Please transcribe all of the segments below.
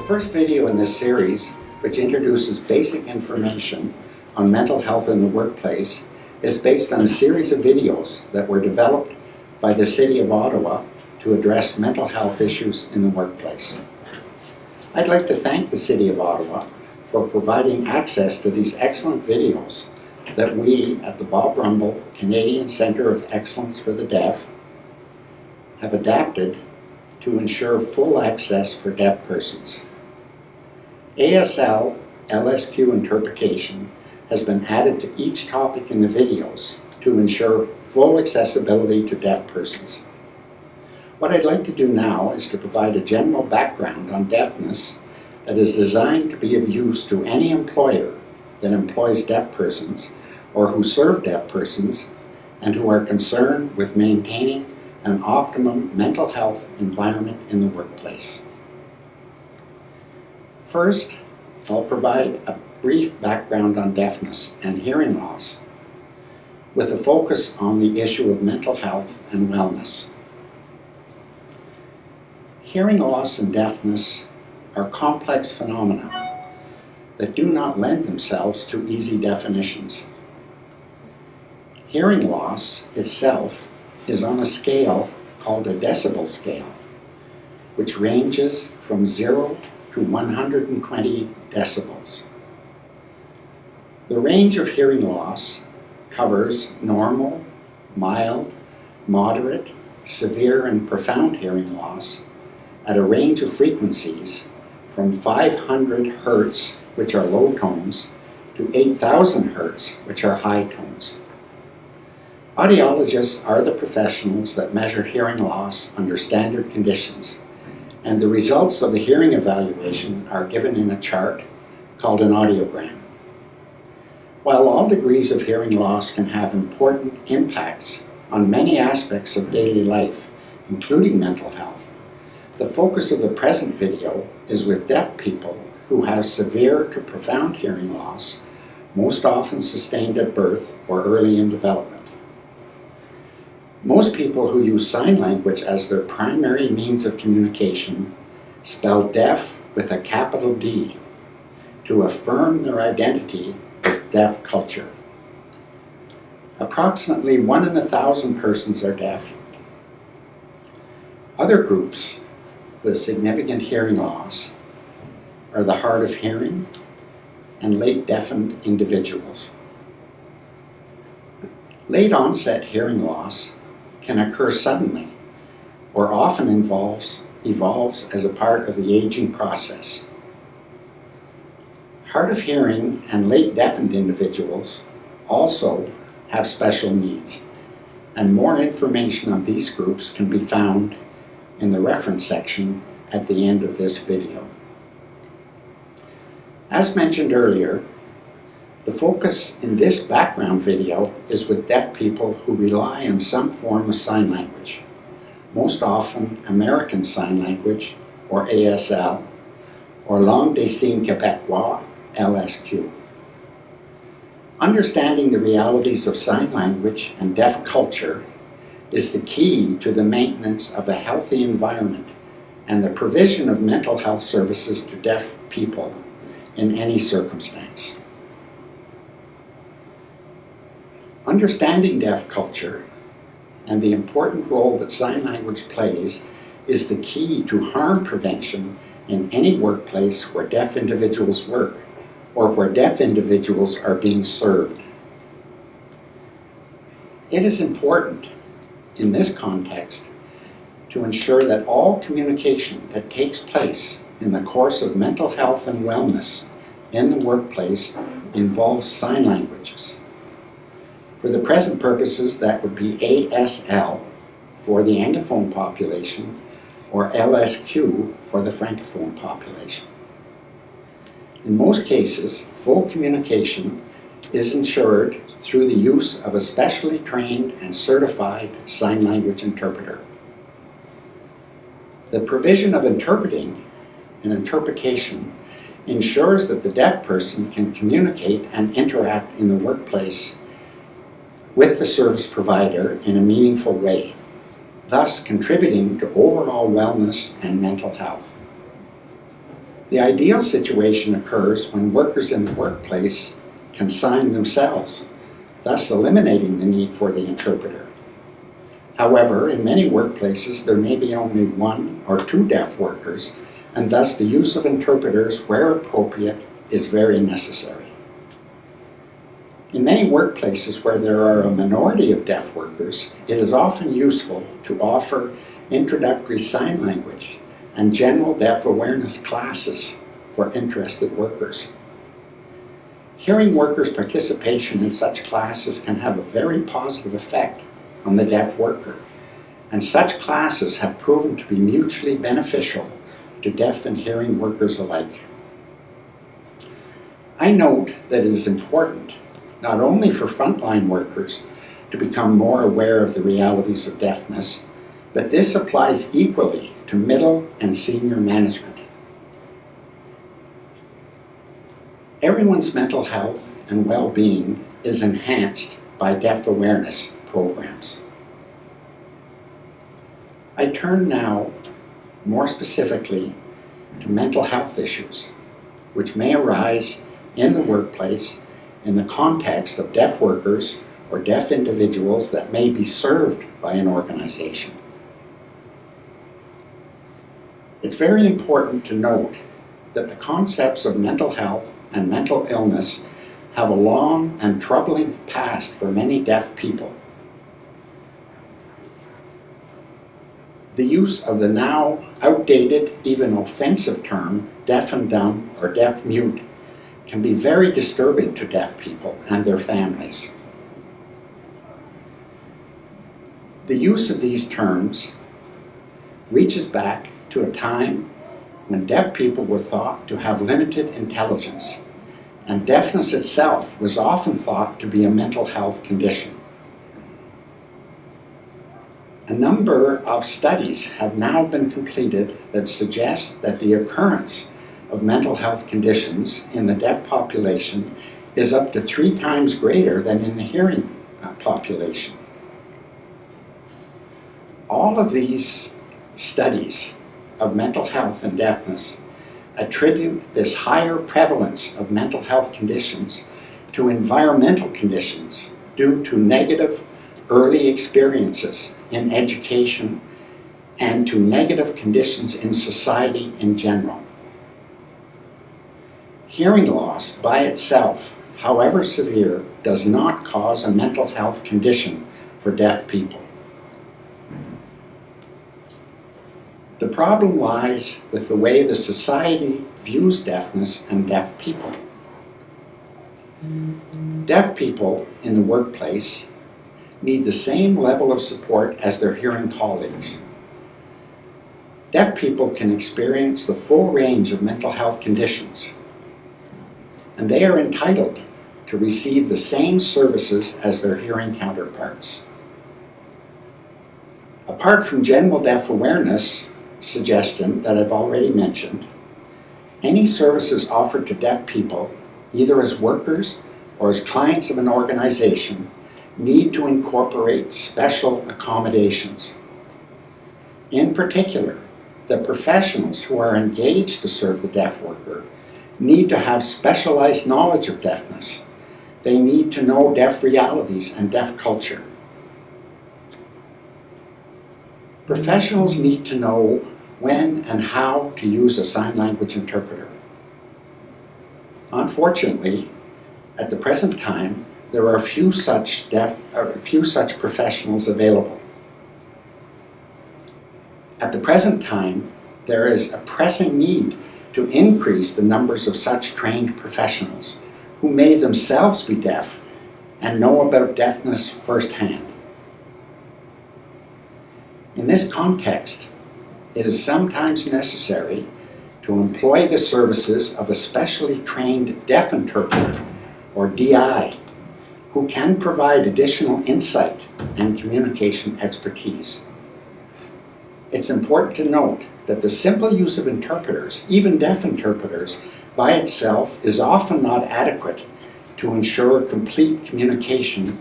first video in this series, which introduces basic information on mental health in the workplace, is based on a series of videos that were developed by the City of Ottawa to address mental health issues in the workplace. I'd like to thank the City of Ottawa for providing access to these excellent videos that we at the Bob Rumble Canadian Centre of Excellence for the Deaf have adapted to ensure full access for deaf persons. ASL LSQ interpretation has been added to each topic in the videos to ensure full accessibility to deaf persons. What I'd like to do now is to provide a general background on deafness that is designed to be of use to any employer that employs deaf persons or who serve deaf persons and who are concerned with maintaining an optimum mental health environment in the workplace. First, I'll provide a brief background on deafness and hearing loss with a focus on the issue of mental health and wellness. Hearing loss and deafness are complex phenomena that do not lend themselves to easy definitions. Hearing loss itself is on a scale called a decibel scale, which ranges from 0 to 120 decibels. The range of hearing loss covers normal, mild, moderate, severe, and profound hearing loss at a range of frequencies from 500 Hertz, which are low tones, to 8,000 Hertz, which are high tones. Audiologists are the professionals that measure hearing loss under standard conditions, and the results of the hearing evaluation are given in a chart called an audiogram. While all degrees of hearing loss can have important impacts on many aspects of daily life, including mental health, the focus of the present video is with deaf people who have severe to profound hearing loss, most often sustained at birth or early in development. Most people who use sign language as their primary means of communication spell deaf with a capital D to affirm their identity with deaf culture. Approximately 1 in 1,000 persons are deaf. Other groups with significant hearing loss are the hard of hearing and late deafened individuals. Late onset hearing loss can occur suddenly or often evolves as a part of the aging process. Hard of hearing and late deafened individuals also have special needs, and more information on these groups can be found in the reference section at the end of this video. As mentioned earlier, the focus in this background video is with deaf people who rely on some form of sign language, most often American Sign Language, or ASL, or Langue des Signes Québécois, LSQ. Understanding the realities of sign language and deaf culture is the key to the maintenance of a healthy environment and the provision of mental health services to deaf people in any circumstance. Understanding deaf culture and the important role that sign language plays is the key to harm prevention in any workplace where deaf individuals work or where deaf individuals are being served. It is important in this context to ensure that all communication that takes place in the course of mental health and wellness in the workplace involves sign languages. For the present purposes, that would be ASL for the Anglophone population or LSQ for the Francophone population. In most cases, full communication is ensured through the use of a specially trained and certified sign language interpreter. The provision of interpreting and interpretation ensures that the deaf person can communicate and interact in the workplace with the service provider in a meaningful way, thus contributing to overall wellness and mental health. The ideal situation occurs when workers in the workplace can sign themselves, thus eliminating the need for the interpreter. However, in many workplaces there may be only one or two deaf workers, and thus the use of interpreters where appropriate is very necessary. In many workplaces where there are a minority of deaf workers, it is often useful to offer introductory sign language and general deaf awareness classes for interested workers. Hearing workers' participation in such classes can have a very positive effect on the deaf worker, and such classes have proven to be mutually beneficial to deaf and hearing workers alike. I note that it is important not only for frontline workers to become more aware of the realities of deafness, but this applies equally to middle and senior management. Everyone's mental health and well-being is enhanced by deaf awareness programs. I turn now more specifically to mental health issues, which may arise in the workplace in the context of deaf workers or deaf individuals that may be served by an organization. It's very important to note that the concepts of mental health and mental illness have a long and troubling past for many deaf people. The use of the now outdated, even offensive term, deaf and dumb or deaf mute can be very disturbing to deaf people and their families. The use of these terms reaches back to a time when deaf people were thought to have limited intelligence, and deafness itself was often thought to be a mental health condition. A number of studies have now been completed that suggest that the occurrence of mental health conditions in the deaf population is up to 3 times greater than in the hearing population. All of these studies of mental health and deafness attribute this higher prevalence of mental health conditions to environmental conditions due to negative early experiences in education and to negative conditions in society in general. Hearing loss by itself, however severe, does not cause a mental health condition for deaf people. The problem lies with the way the society views deafness and deaf people. Deaf people in the workplace need the same level of support as their hearing colleagues. Deaf people can experience the full range of mental health conditions, and they are entitled to receive the same services as their hearing counterparts. Apart from general deaf awareness suggestion that I've already mentioned, any services offered to deaf people, either as workers or as clients of an organization, need to incorporate special accommodations. In particular, the professionals who are engaged to serve the deaf worker need to have specialized knowledge of deafness. They need to know deaf realities and deaf culture. Professionals need to know when and how to use a sign language interpreter. Unfortunately, at the present time, there are few such professionals available. At the present time, there is a pressing need to increase the numbers of such trained professionals who may themselves be deaf and know about deafness firsthand. In this context, it is sometimes necessary to employ the services of a specially trained deaf interpreter, or DI, who can provide additional insight and communication expertise. It's important to note that the simple use of interpreters, even deaf interpreters, by itself is often not adequate to ensure complete communication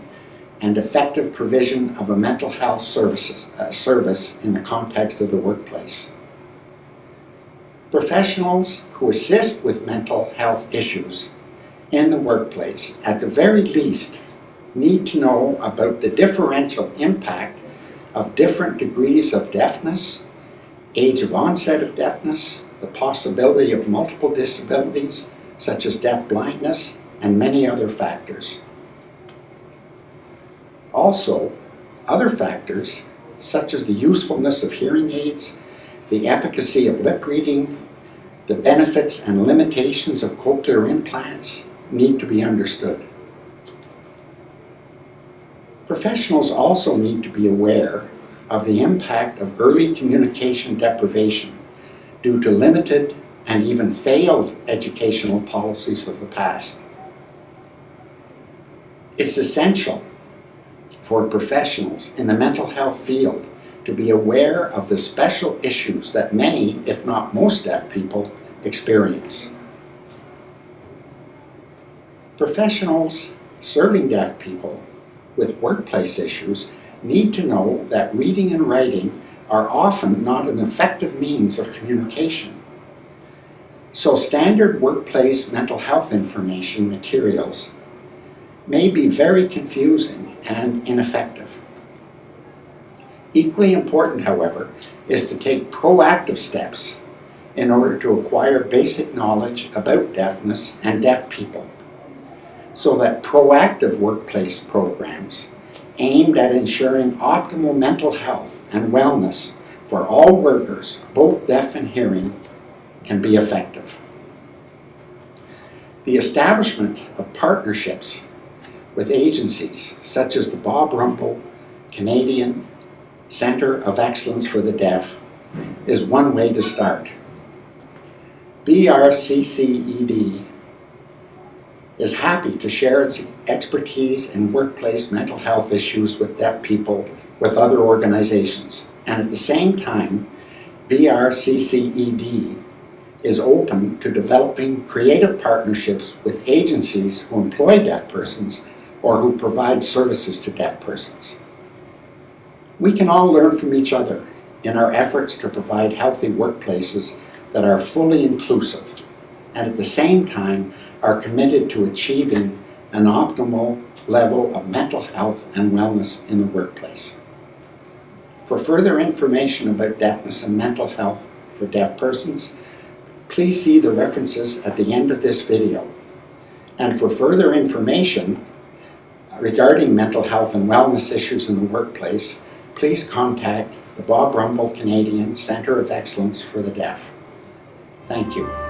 and effective provision of a mental health service in the context of the workplace. Professionals who assist with mental health issues in the workplace, at the very least, need to know about the differential impact of different degrees of deafness, age of onset of deafness, the possibility of multiple disabilities, such as deafblindness, and many other factors. Also, other factors, such as the usefulness of hearing aids, the efficacy of lip reading, the benefits and limitations of cochlear implants, need to be understood. Professionals also need to be aware of the impact of early communication deprivation due to limited and even failed educational policies of the past. It's essential for professionals in the mental health field to be aware of the special issues that many, if not most, deaf people experience. Professionals serving deaf people with workplace issues need to know that reading and writing are often not an effective means of communication. So standard workplace mental health information materials may be very confusing and ineffective. Equally important, however, is to take proactive steps in order to acquire basic knowledge about deafness and deaf people, so that proactive workplace programs aimed at ensuring optimal mental health and wellness for all workers, both deaf and hearing, can be effective. The establishment of partnerships with agencies such as the Bob Rumpel Canadian Centre of Excellence for the Deaf is one way to start. BRCCED is happy to share its expertise in workplace mental health issues with deaf people with other organizations. And at the same time, BRCCED is open to developing creative partnerships with agencies who employ deaf persons or who provide services to deaf persons. We can all learn from each other in our efforts to provide healthy workplaces that are fully inclusive and at the same time are committed to achieving an optimal level of mental health and wellness in the workplace. For further information about deafness and mental health for deaf persons, please see the references at the end of this video. And for further information regarding mental health and wellness issues in the workplace, please contact the Bob Rumpel Canadian Centre of Excellence for the Deaf. Thank you.